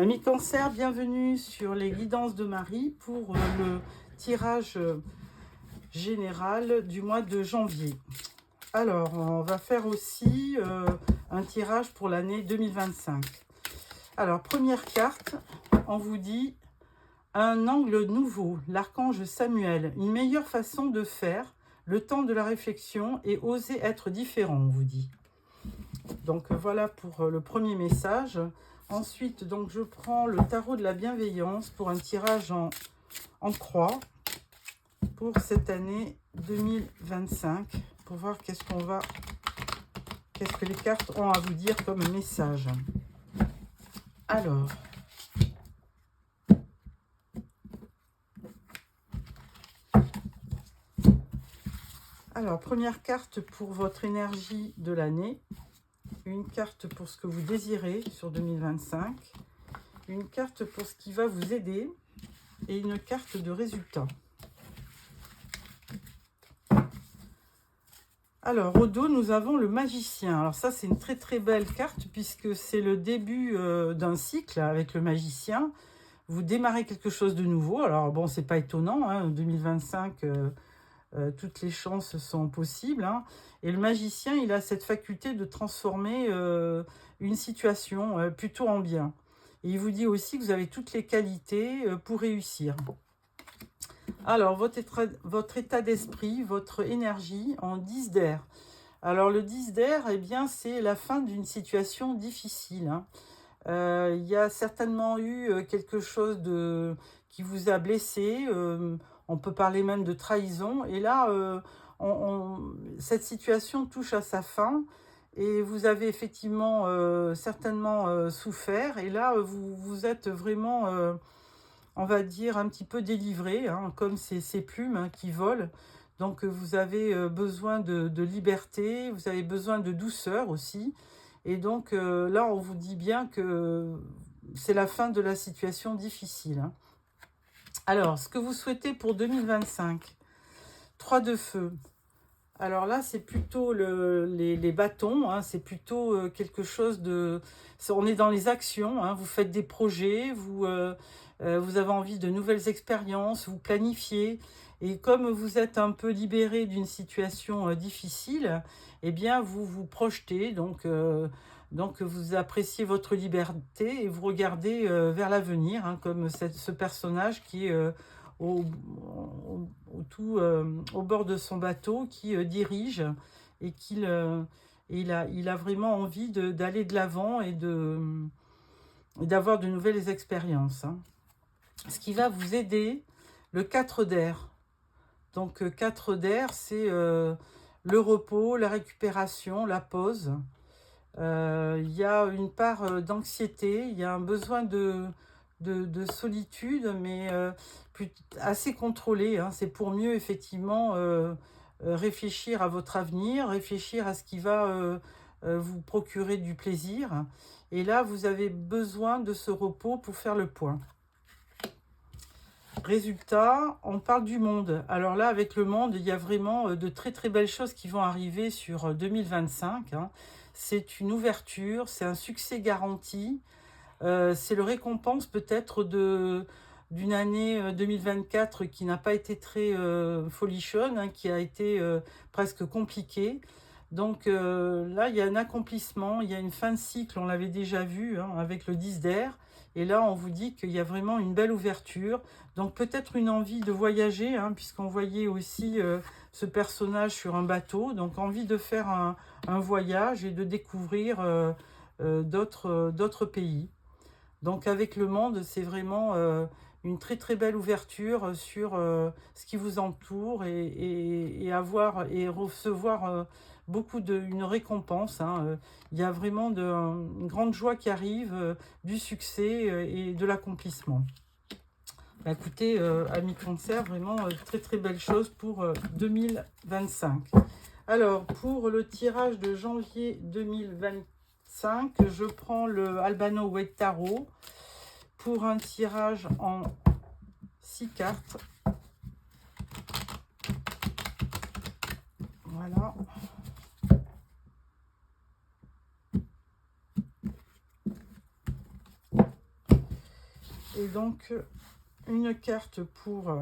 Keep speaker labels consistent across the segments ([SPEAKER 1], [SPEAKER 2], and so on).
[SPEAKER 1] Amis Cancer, bienvenue sur les guidances de Marie pour le tirage général du mois de janvier. Alors, on va faire aussi un tirage pour l'année 2025. Alors, première carte, on vous dit un angle nouveau, l'archange Samuel, une meilleure façon de faire, le temps de la réflexion et oser être différent, on vous dit. Donc voilà pour le premier message. Ensuite, donc je prends le tarot de la bienveillance pour un tirage en croix pour cette année 2025 pour voir qu'est-ce que les cartes ont à vous dire comme message. Alors, première carte pour votre énergie de l'année. Une carte pour ce que vous désirez sur 2025, une carte pour ce qui va vous aider et une carte de résultat. Alors, au dos, nous avons le magicien. Alors ça, c'est une très très belle carte puisque c'est le début d'un cycle avec le magicien. Vous démarrez quelque chose de nouveau. Alors bon, c'est pas étonnant, hein, 2025... toutes les chances sont possibles. Hein. Et le magicien, il a cette faculté de transformer une situation plutôt en bien. Et il vous dit aussi que vous avez toutes les qualités pour réussir. Alors, votre état d'esprit, votre énergie en 10 d'air. Alors, le 10 d'air, eh bien, c'est la fin d'une situation difficile. Hein. Il y a certainement eu quelque chose qui vous a blessé. On peut parler même de trahison. Et là, cette situation touche à sa fin. Et vous avez effectivement certainement souffert. Et là, vous êtes vraiment, on va dire, un petit peu délivré, hein, comme ces plumes hein, qui volent. Donc, vous avez besoin de liberté. Vous avez besoin de douceur aussi. Et donc là, on vous dit bien que c'est la fin de la situation difficile. Hein. Alors, ce que vous souhaitez pour 2025, 3 de feu. Alors là, c'est plutôt les bâtons, hein, c'est plutôt quelque chose de... On est dans les actions, hein, vous faites des projets, vous avez envie de nouvelles expériences, vous planifiez. Et comme vous êtes un peu libéré d'une situation difficile, eh bien, vous vous projetez, donc vous appréciez votre liberté et vous regardez vers l'avenir, hein, comme ce personnage qui est au bord de son bateau, qui dirige et il a vraiment envie d'aller de l'avant et d'avoir de nouvelles expériences. Hein. Ce qui va vous aider, le 4 d'air. Donc 4 d'air, c'est le repos, la récupération, la pause. Il y a une part d'anxiété, il y a un besoin de solitude, mais assez contrôlé. Hein. C'est pour mieux, effectivement, réfléchir à votre avenir, réfléchir à ce qui va vous procurer du plaisir. Et là, vous avez besoin de ce repos pour faire le point. Résultat, on parle du monde. Alors là, avec le monde, il y a vraiment de très très belles choses qui vont arriver sur 2025. Hein. C'est une ouverture, c'est un succès garanti. C'est le récompense peut-être d'une année 2024 qui n'a pas été très folichonne, hein, qui a été presque compliquée. Donc là, il y a un accomplissement, il y a une fin de cycle, on l'avait déjà vu hein, avec le 10 d'air. Et là, on vous dit qu'il y a vraiment une belle ouverture. Donc peut-être une envie de voyager, hein, puisqu'on voyait aussi ce personnage sur un bateau. Donc envie de faire un voyage et de découvrir d'autres pays. Donc avec le monde, c'est vraiment une très très belle ouverture sur ce qui vous entoure et recevoir une récompense. Hein. Il y a vraiment une grande joie qui arrive, du succès et de l'accomplissement. Bah, écoutez, amis Cancer, vraiment très très belle chose pour 2025. Alors, pour le tirage de janvier 2025, je prends le Albano White Tarot pour un tirage en 6 cartes. Voilà. Et donc, une carte pour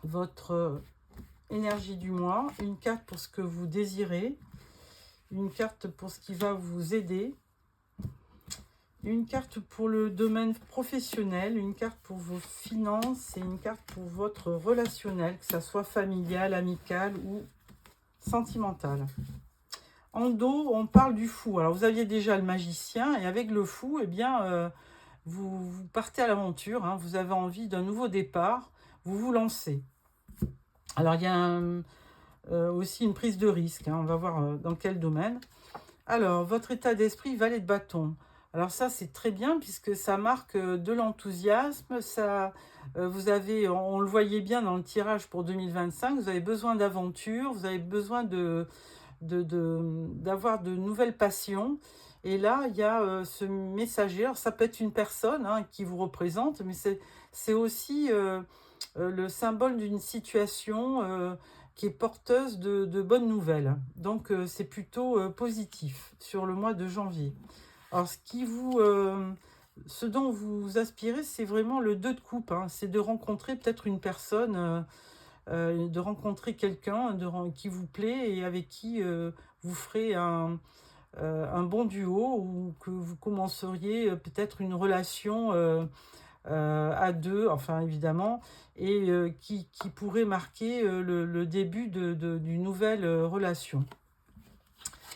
[SPEAKER 1] votre énergie du mois, une carte pour ce que vous désirez, une carte pour ce qui va vous aider, une carte pour le domaine professionnel, une carte pour vos finances et une carte pour votre relationnel, que ça soit familial, amical ou sentimental. En dos, on parle du fou. Alors, vous aviez déjà le magicien et avec le fou, eh bien, vous partez à l'aventure. Hein, vous avez envie d'un nouveau départ, vous vous lancez. Alors, il y a aussi une prise de risque. Hein, on va voir dans quel domaine. Alors, votre état d'esprit, valet de bâton. Alors ça, c'est très bien puisque ça marque de l'enthousiasme. Ça, vous avez, on le voyait bien dans le tirage pour 2025, vous avez besoin d'aventure, vous avez besoin d'avoir de nouvelles passions. Et là, il y a ce messager. Alors, ça peut être une personne hein, qui vous représente, mais c'est aussi le symbole d'une situation qui est porteuse de bonnes nouvelles. Donc, c'est plutôt positif sur le mois de janvier. Alors, ce dont vous aspirez, c'est vraiment le 2 de coupe. Hein. C'est de rencontrer peut-être une personne, de rencontrer quelqu'un qui vous plaît et avec qui vous ferez un bon duo ou que vous commenceriez peut-être une relation à deux, enfin évidemment, et qui pourrait marquer le début d'une nouvelle relation.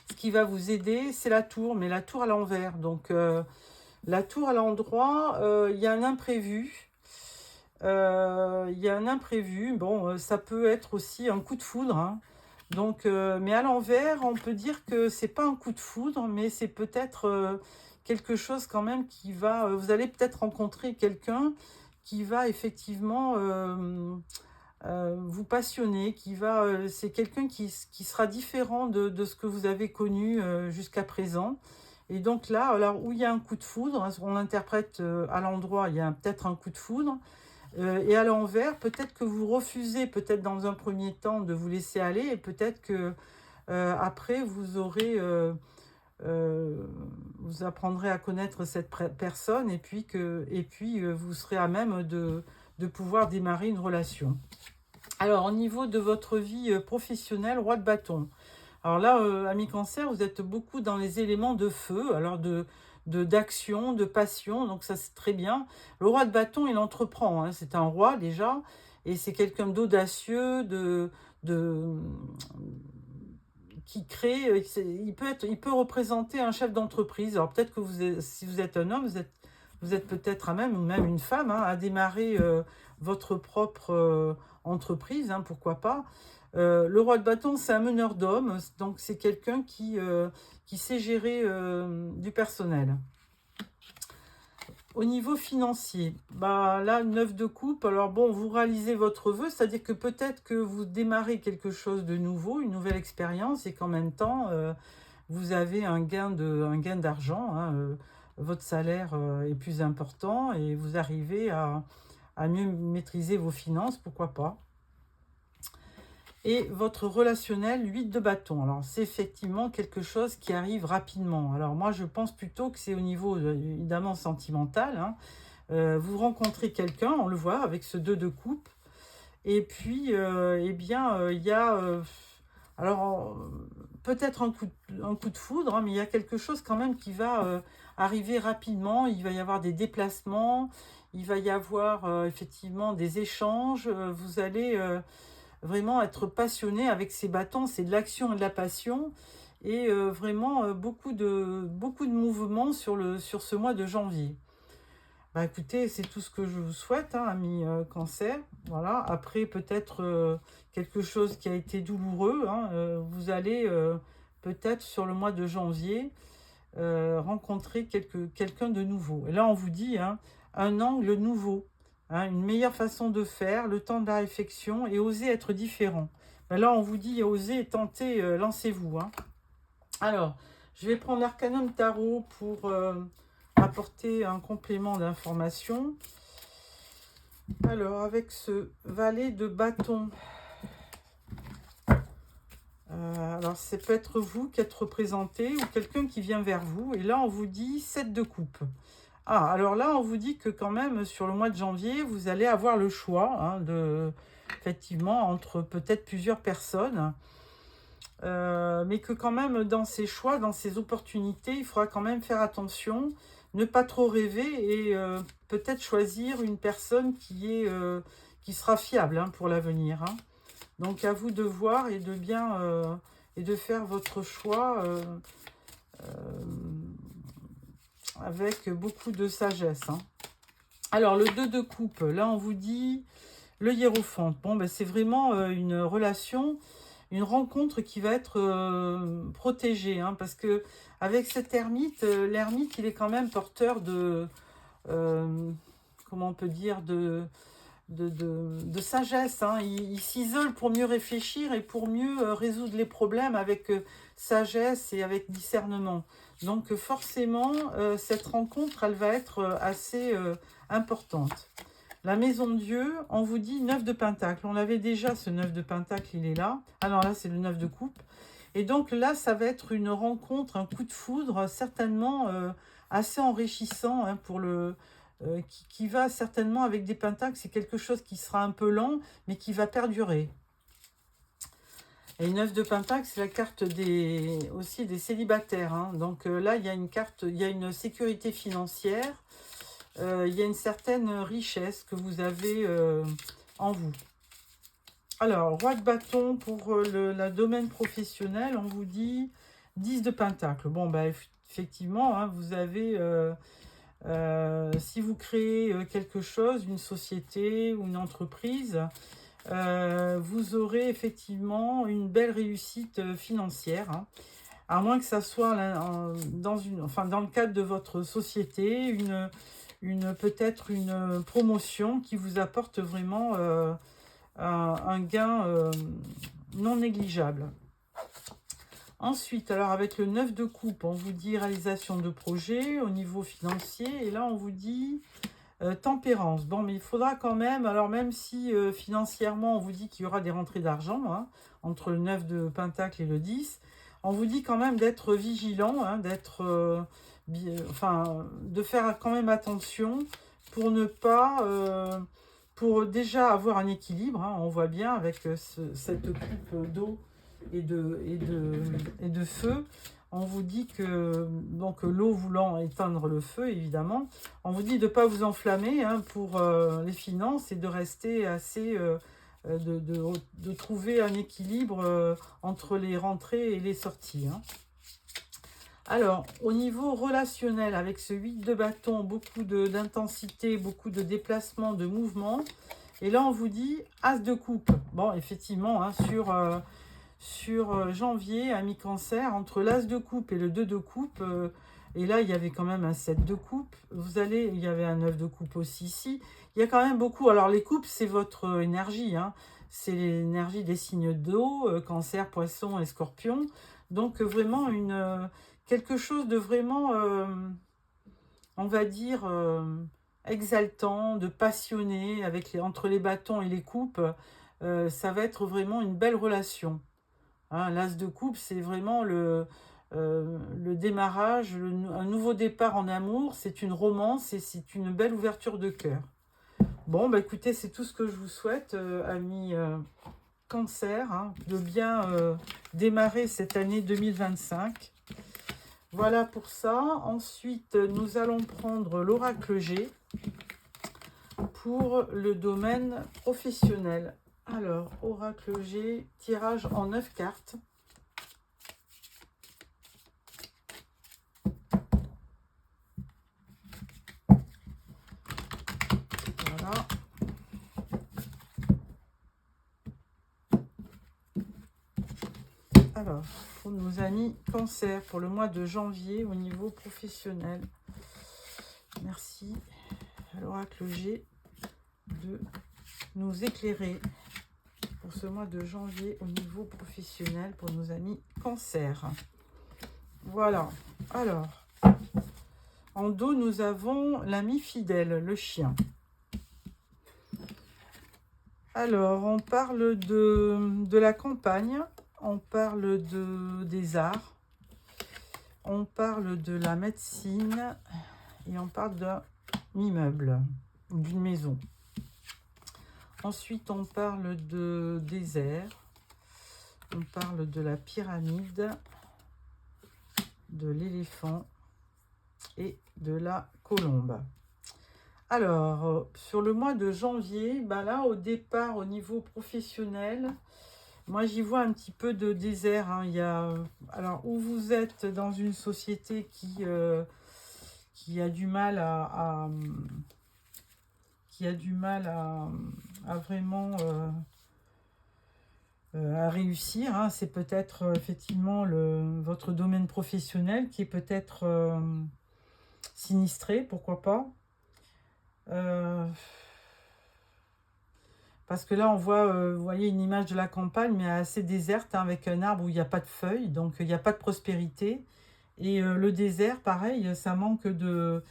[SPEAKER 1] Ce qui va vous aider, c'est la tour, mais la tour à l'envers. Donc, la tour à l'endroit, il y a un imprévu. Il y a un imprévu. Bon, ça peut être aussi un coup de foudre. Hein. Donc, mais à l'envers, on peut dire que c'est pas un coup de foudre, mais c'est peut-être quelque chose quand même qui va... vous allez peut-être rencontrer quelqu'un qui va effectivement... vous passionner, c'est quelqu'un qui sera différent de ce que vous avez connu jusqu'à présent. Et donc là, alors où il y a un coup de foudre, hein, on l'interprète à l'endroit, il y a peut-être un coup de foudre, et à l'envers, peut-être que vous refusez, peut-être dans un premier temps, de vous laisser aller, et peut-être que après, vous apprendrez à connaître cette personne, et puis vous serez à même de pouvoir démarrer une relation. Alors, au niveau de votre vie professionnelle, roi de bâton. Alors là, amis cancer, vous êtes beaucoup dans les éléments de feu, alors d'action, de passion, donc ça c'est très bien. Le roi de bâton, il entreprend, hein, c'est un roi déjà, et c'est quelqu'un d'audacieux, qui crée, il peut représenter un chef d'entreprise. Alors peut-être que si vous êtes un homme, vous êtes peut-être même une femme, hein, à démarrer votre propre entreprise, hein, pourquoi pas. Le roi de bâton, c'est un meneur d'hommes, donc c'est quelqu'un qui sait gérer du personnel. Au niveau financier, bah là, 9 de coupe, alors bon, vous réalisez votre vœu, c'est-à-dire que peut-être que vous démarrez quelque chose de nouveau, une nouvelle expérience, et qu'en même temps, vous avez un gain d'argent, hein, votre salaire est plus important, et vous arrivez à mieux maîtriser vos finances, pourquoi pas. Et votre relationnel, 8 de bâton. Alors, c'est effectivement quelque chose qui arrive rapidement. Alors, moi, je pense plutôt que c'est au niveau, évidemment, sentimental. Hein. Vous rencontrez quelqu'un, on le voit, avec ce 2 de coupe. Et puis, eh bien, il y a... alors, peut-être un coup de foudre, hein, mais il y a quelque chose quand même qui va arriver rapidement. Il va y avoir des déplacements. Il va y avoir, effectivement, des échanges. Vous allez... vraiment être passionné avec ces bâtons, c'est de l'action et de la passion, et vraiment beaucoup de mouvements sur ce mois de janvier. Bah écoutez, c'est tout ce que je vous souhaite, hein, amis cancer. Voilà. Après, peut-être quelque chose qui a été douloureux, hein, vous allez peut-être sur le mois de janvier rencontrer quelqu'un de nouveau. Et là, on vous dit hein, un angle nouveau. Hein, une meilleure façon de faire, le temps de la réflexion et oser être différent. Ben là, on vous dit oser, tenter, lancez-vous. Hein. Alors, je vais prendre l'Arcanum Tarot pour apporter un complément d'information. Alors, avec ce valet de bâton, alors ça peut être vous qui êtes représenté ou quelqu'un qui vient vers vous. Et là, on vous dit 7 de coupe. Ah, alors là, on vous dit que quand même, sur le mois de janvier, vous allez avoir le choix, hein, effectivement, entre peut-être plusieurs personnes. Mais que quand même, dans ces choix, dans ces opportunités, il faudra quand même faire attention, ne pas trop rêver et peut-être choisir une personne qui sera fiable, hein, pour l'avenir, hein. Donc, à vous de voir et de bien et de faire votre choix avec beaucoup de sagesse, hein. Alors, le 2 de coupe, là, on vous dit le hiérophante. Bon, ben, c'est vraiment une relation, une rencontre qui va être protégée, hein, parce que avec cet ermite, l'ermite, il est quand même porteur euh, comment on peut dire, de sagesse, hein. Il s'isole pour mieux réfléchir et pour mieux résoudre les problèmes avec sagesse et avec discernement. Donc forcément, cette rencontre, elle va être assez importante. La maison de Dieu, on vous dit 9 de pentacle. On l'avait déjà, ce 9 de pentacle, il est là. Ah non, là, c'est le 9 de coupe. Et donc là, ça va être une rencontre, un coup de foudre, certainement assez enrichissant, hein, qui va certainement avec des pentacles. C'est quelque chose qui sera un peu lent, mais qui va perdurer. Et 9 de pentacle, c'est la carte aussi des célibataires, hein. Donc là, il y a une carte, il y a une sécurité financière. Il y a une certaine richesse que vous avez en vous. Alors, roi de bâton pour le domaine professionnel, on vous dit 10 de pentacle. Bon, bah, effectivement, hein, vous avez, si vous créez quelque chose, une société ou une entreprise, vous aurez effectivement une belle réussite financière, hein. À moins que ça soit dans le cadre de votre société, peut-être une promotion qui vous apporte vraiment un gain non négligeable. Ensuite, alors avec le 9 de coupe, on vous dit réalisation de projet au niveau financier. Et là, on vous dit tempérance. Bon, mais il faudra quand même, alors même si financièrement, on vous dit qu'il y aura des rentrées d'argent, hein, entre le 9 de pentacle et le 10, on vous dit quand même d'être vigilant, hein, de faire quand même attention pour ne pas, pour déjà avoir un équilibre, hein. On voit bien avec cette coupe d'eau et de feu. On vous dit que, donc l'eau voulant éteindre le feu, évidemment, on vous dit de ne pas vous enflammer, hein, pour les finances et de rester assez, de trouver un équilibre entre les rentrées et les sorties, hein. Alors, au niveau relationnel, avec ce 8 de bâton, beaucoup d'intensité, beaucoup de déplacements, de mouvements. Et là, on vous dit As de coupe. Bon, effectivement, hein, sur janvier, à mi-cancer, entre l'As de coupe et le 2 de coupe, et là, il y avait quand même un 7 de coupe. Il y avait un 9 de coupe aussi ici. Il y a quand même beaucoup. Alors, les coupes, c'est votre énergie, hein. C'est l'énergie des signes d'eau, cancer, poisson et scorpion. Donc, vraiment, quelque chose de vraiment, on va dire, exaltant, de passionné, entre les bâtons et les coupes. Ça va être vraiment une belle relation, hein. L'as de coupe, c'est vraiment le démarrage, un nouveau départ en amour. C'est une romance et c'est une belle ouverture de cœur. Bon, bah écoutez, c'est tout ce que je vous souhaite, amis Cancer, hein, de bien démarrer cette année 2025. Voilà pour ça. Ensuite, nous allons prendre l'oracle G pour le domaine professionnel. Alors, oracle G, tirage en 9 cartes. Voilà. Alors, pour nos amis Cancer, pour le mois de janvier au niveau professionnel. Merci à l'oracle G de nous éclairer pour ce mois de janvier au niveau professionnel pour nos amis Cancer. Voilà. Alors, en dos, nous avons l'ami fidèle, le chien. Alors, on parle de la campagne, on parle des arts, on parle de la médecine et on parle d'un immeuble, d'une maison. Ensuite, on parle de désert, on parle de la pyramide, de l'éléphant et de la colombe. Alors, sur le mois de janvier, ben là, au départ, au niveau professionnel, moi, j'y vois un petit peu de désert. Hein. Il y a, alors, où vous êtes dans une société qui a du mal à vraiment à réussir. Hein. C'est peut-être effectivement votre domaine professionnel qui est peut-être sinistré, pourquoi pas. Parce que là, on voit, vous voyez, une image de la campagne, mais assez déserte, hein, avec un arbre où il n'y a pas de feuilles, donc il n'y a pas de prospérité. Et le désert, pareil, ça manque d'eau,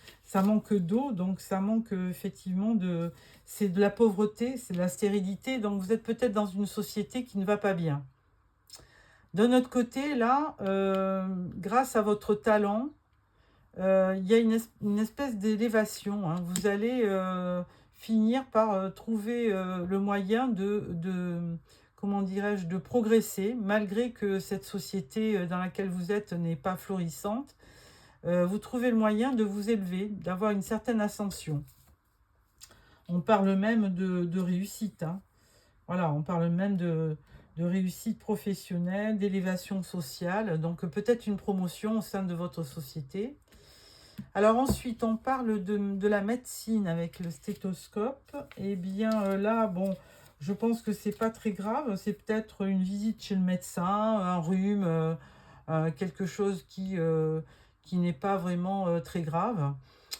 [SPEAKER 1] donc ça manque effectivement de... C'est de la pauvreté, c'est de la stérilité, donc vous êtes peut-être dans une société qui ne va pas bien. D'un autre côté, là, grâce à votre talent, il y a une espèce d'élévation. Hein. Vous allez finir par trouver le moyen comment dirais-je, de progresser, malgré que cette société dans laquelle vous êtes n'est pas florissante. Vous trouvez le moyen de vous élever, d'avoir une certaine ascension. On parle même de réussite. Hein. Voilà, on parle même de réussite professionnelle, d'élévation sociale, donc peut-être une promotion au sein de votre société. Alors ensuite, on parle de la médecine avec le stéthoscope. Eh bien là, bon, je pense que c'est pas très grave. C'est peut-être une visite chez le médecin, un rhume, quelque chose qui n'est pas vraiment très grave.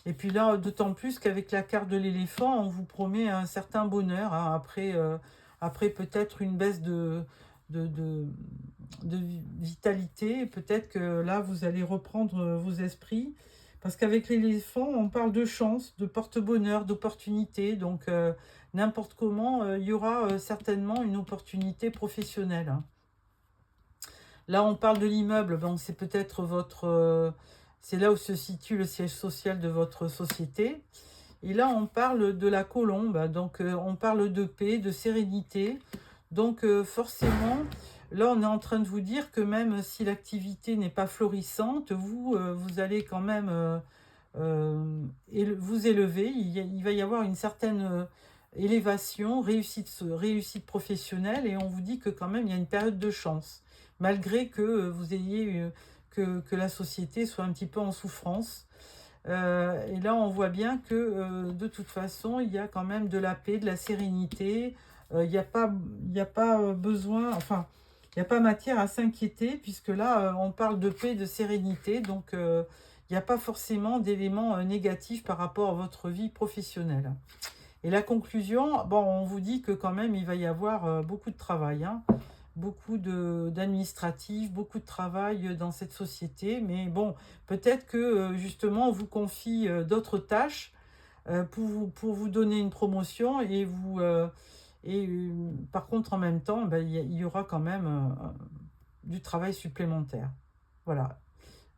[SPEAKER 1] Et puis là, d'autant plus qu'avec la carte de l'éléphant, on vous promet un certain bonheur. Hein, après peut-être une baisse de vitalité. Peut-être que là, vous allez reprendre vos esprits. Parce qu'avec l'éléphant, on parle de chance, de porte-bonheur, d'opportunité. Donc, n'importe comment, il y aura certainement une opportunité professionnelle. Hein. Là, on parle de l'immeuble. Bon, c'est peut-être c'est là où se situe le siège social de votre société. Et là, on parle de la colombe. Donc, on parle de paix, de sérénité. Donc, forcément... Là, on est en train de vous dire que même si l'activité n'est pas florissante, vous allez quand même vous élever. Il va y avoir une certaine élévation, réussite professionnelle, et on vous dit que quand même, il y a une période de chance, malgré que vous ayez que la société soit un petit peu en souffrance. Et là, on voit bien que de toute façon, il y a quand même de la paix, de la sérénité. Il n'y a pas besoin... Enfin, il n'y a pas matière à s'inquiéter, puisque là, on parle de paix, de sérénité, donc il n'y a pas forcément d'éléments négatifs par rapport à votre vie professionnelle. Et la conclusion, bon, on vous dit que quand même, il va y avoir beaucoup de travail, hein, beaucoup d'administratif, beaucoup de travail dans cette société, mais bon, peut-être que justement, on vous confie d'autres tâches pour vous donner une promotion et vous... par contre, en même temps, ben, il y aura quand même du travail supplémentaire. Voilà.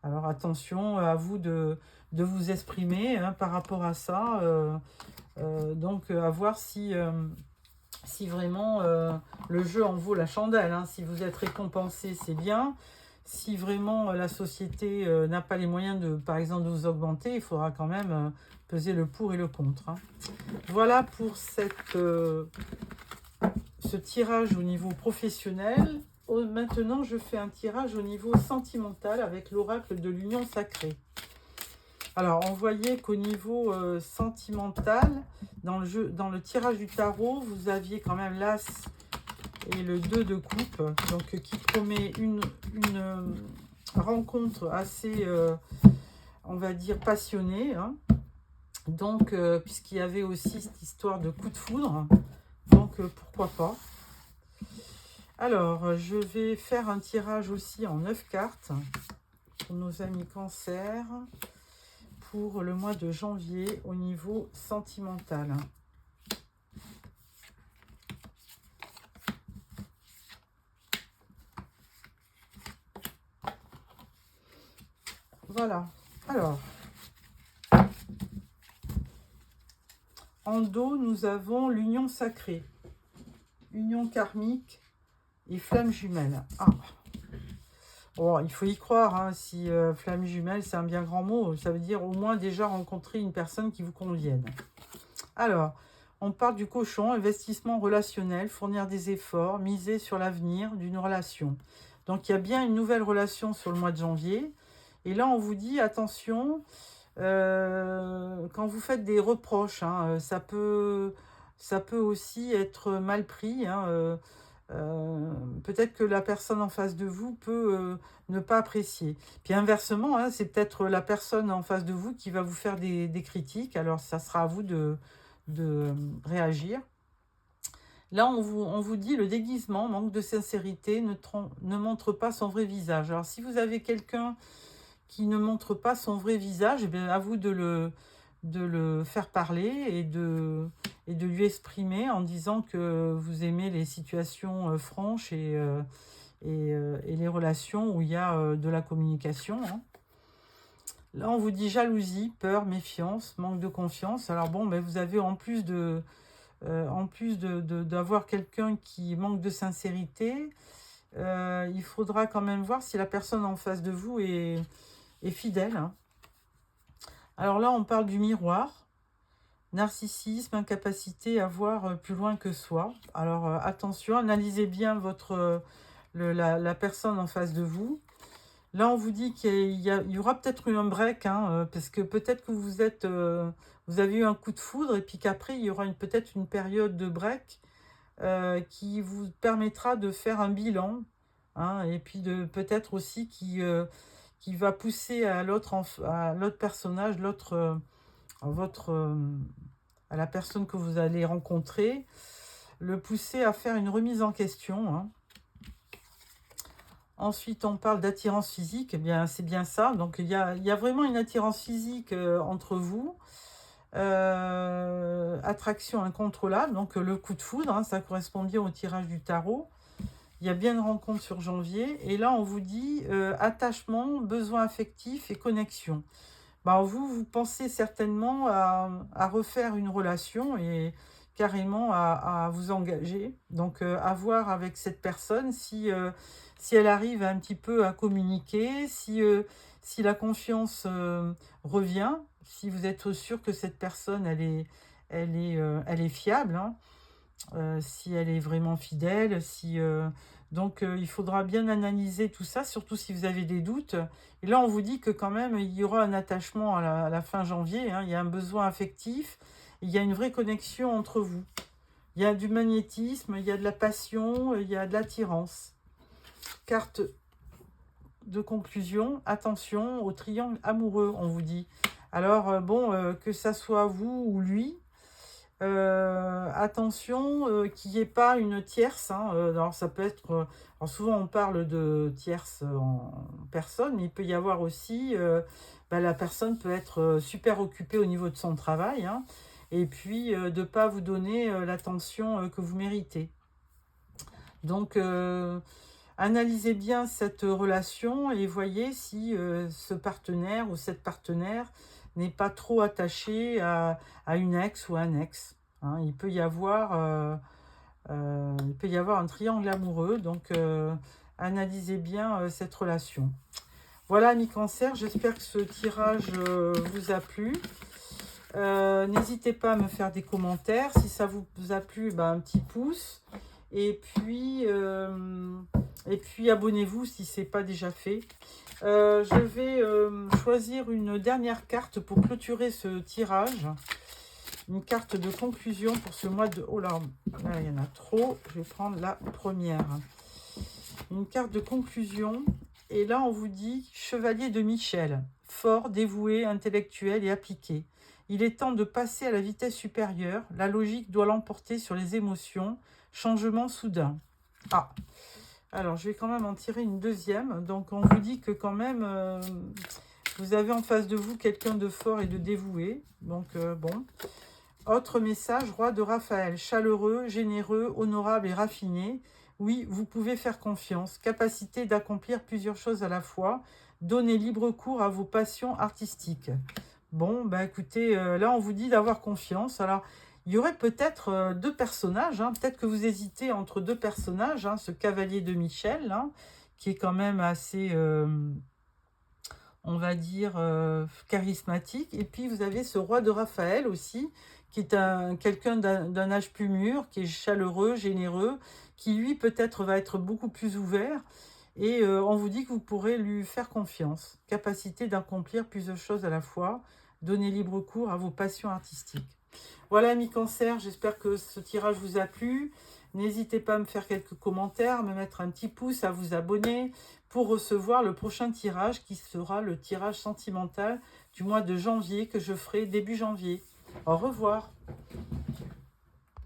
[SPEAKER 1] Alors, attention à vous de vous exprimer hein, par rapport à ça. Donc, à voir si vraiment le jeu en vaut la chandelle. Hein. Si vous êtes récompensé, c'est bien. Si vraiment la société n'a pas les moyens, par exemple, de vous augmenter, il faudra quand même peser le pour et le contre. Hein. Voilà pour ce tirage au niveau professionnel. Maintenant, je fais un tirage au niveau sentimental avec l'oracle de l'union sacrée. Alors, on voyait qu'au niveau sentimental, dans le tirage du tarot, vous aviez quand même l'As et le 2 de coupe, donc qui promet une rencontre assez, on va dire, passionnée. Hein. Donc, puisqu'il y avait aussi cette histoire de coup de foudre, donc pourquoi pas. Alors, je vais faire un tirage aussi en 9 cartes pour nos amis Cancer pour le mois de janvier au niveau sentimental. Voilà. Alors, En dos, nous avons l'union sacrée, union karmique et flamme jumelle. Ah, bon, il faut y croire, hein, si flamme jumelle, c'est un bien grand mot. Ça veut dire au moins déjà rencontrer une personne qui vous convienne. Alors, on parle du cochon, investissement relationnel, fournir des efforts, miser sur l'avenir d'une relation. Donc, il y a bien une nouvelle relation sur le mois de janvier. Et là, on vous dit, attention, quand vous faites des reproches, hein, ça peut aussi être mal pris. Hein, peut-être que la personne en face de vous peut ne pas apprécier. Puis inversement, hein, c'est peut-être la personne en face de vous qui va vous faire des critiques. Alors, ça sera à vous de réagir. Là, on vous dit le déguisement, manque de sincérité, ne montre pas son vrai visage. Alors, si vous avez quelqu'un qui ne montre pas son vrai visage, eh bien, à vous de le faire parler et de lui exprimer en disant que vous aimez les situations franches et les relations où il y a de la communication. Hein. Là, on vous dit jalousie, peur, méfiance, manque de confiance. Alors bon, ben, vous avez en plus d'avoir quelqu'un qui manque de sincérité, il faudra quand même voir si la personne en face de vous est fidèle. Hein. Alors là, on parle du miroir. Narcissisme, incapacité à voir plus loin que soi. Alors attention, analysez bien la personne en face de vous. Là, on vous dit qu'il y aura peut-être eu un break, hein, parce que peut-être que vous avez eu un coup de foudre et puis qu'après, il y aura peut-être une période de break qui vous permettra de faire un bilan, hein, et puis peut-être aussi qui va pousser à l'autre personnage, à la personne que vous allez rencontrer, le pousser à faire une remise en question. Hein. Ensuite, on parle d'attirance physique. Eh bien, c'est bien ça. Donc, il y a vraiment une attirance physique entre vous. Attraction incontrôlable. Donc, le coup de foudre, hein, ça correspond bien au tirage du tarot. Il y a bien une rencontre sur janvier. Et là, on vous dit attachement, besoin affectif et connexion. Ben, vous pensez certainement à refaire une relation et carrément à vous engager. Donc, à voir avec cette personne si elle arrive un petit peu à communiquer, si la confiance revient, si vous êtes sûr que cette personne, elle est fiable, hein, si elle est vraiment fidèle, donc il faudra bien analyser tout ça, surtout si vous avez des doutes. Et là, on vous dit que quand même, il y aura un attachement à la fin janvier, hein, il y a un besoin affectif, il y a une vraie connexion entre vous. Il y a du magnétisme, il y a de la passion, il y a de l'attirance. Carte de conclusion, attention au triangle amoureux, on vous dit. Alors, que ça soit vous ou lui, attention qu'il n'y ait pas une tierce. Hein, alors, ça peut être... alors souvent, on parle de tierce en personne, mais il peut y avoir aussi... la personne peut être super occupée au niveau de son travail, hein, et puis de ne pas vous donner l'attention que vous méritez. Donc, analysez bien cette relation et voyez si ce partenaire ou cette partenaire n'est pas trop attaché à une ex ou un ex. Hein. Il peut y avoir un triangle amoureux, donc analysez bien cette relation. Voilà, amis Cancer, j'espère que ce tirage vous a plu. N'hésitez pas à me faire des commentaires. Si ça vous a plu, un petit pouce. Et puis abonnez-vous si ce n'est pas déjà fait. Je vais choisir une dernière carte pour clôturer ce tirage. Une carte de conclusion pour ce mois de... Oh là, il y en a trop. Je vais prendre la première. Une carte de conclusion. Et là, on vous dit Chevalier de Michel. Fort, dévoué, intellectuel et appliqué. Il est temps de passer à la vitesse supérieure. La logique doit l'emporter sur les émotions. Changement soudain. Ah, alors je vais quand même en tirer une deuxième. Donc on vous dit que quand même, vous avez en face de vous quelqu'un de fort et de dévoué. Donc bon. Autre message, roi de Raphaël. Chaleureux, généreux, honorable et raffiné. Oui, vous pouvez faire confiance. Capacité d'accomplir plusieurs choses à la fois. Donnez libre cours à vos passions artistiques. Bon, écoutez, là on vous dit d'avoir confiance. Alors, il y aurait peut-être deux personnages, hein, peut-être que vous hésitez entre deux personnages, hein, ce cavalier de Michel, hein, qui est quand même assez, on va dire, charismatique. Et puis vous avez ce roi de Raphaël aussi, qui est quelqu'un d'un âge plus mûr, qui est chaleureux, généreux, qui lui peut-être va être beaucoup plus ouvert. Et on vous dit que vous pourrez lui faire confiance, capacité d'accomplir plusieurs choses à la fois, donner libre cours à vos passions artistiques. Voilà, amis Cancer, j'espère que ce tirage vous a plu. N'hésitez pas à me faire quelques commentaires, à me mettre un petit pouce, à vous abonner pour recevoir le prochain tirage qui sera le tirage sentimental du mois de janvier que je ferai début janvier. Au revoir.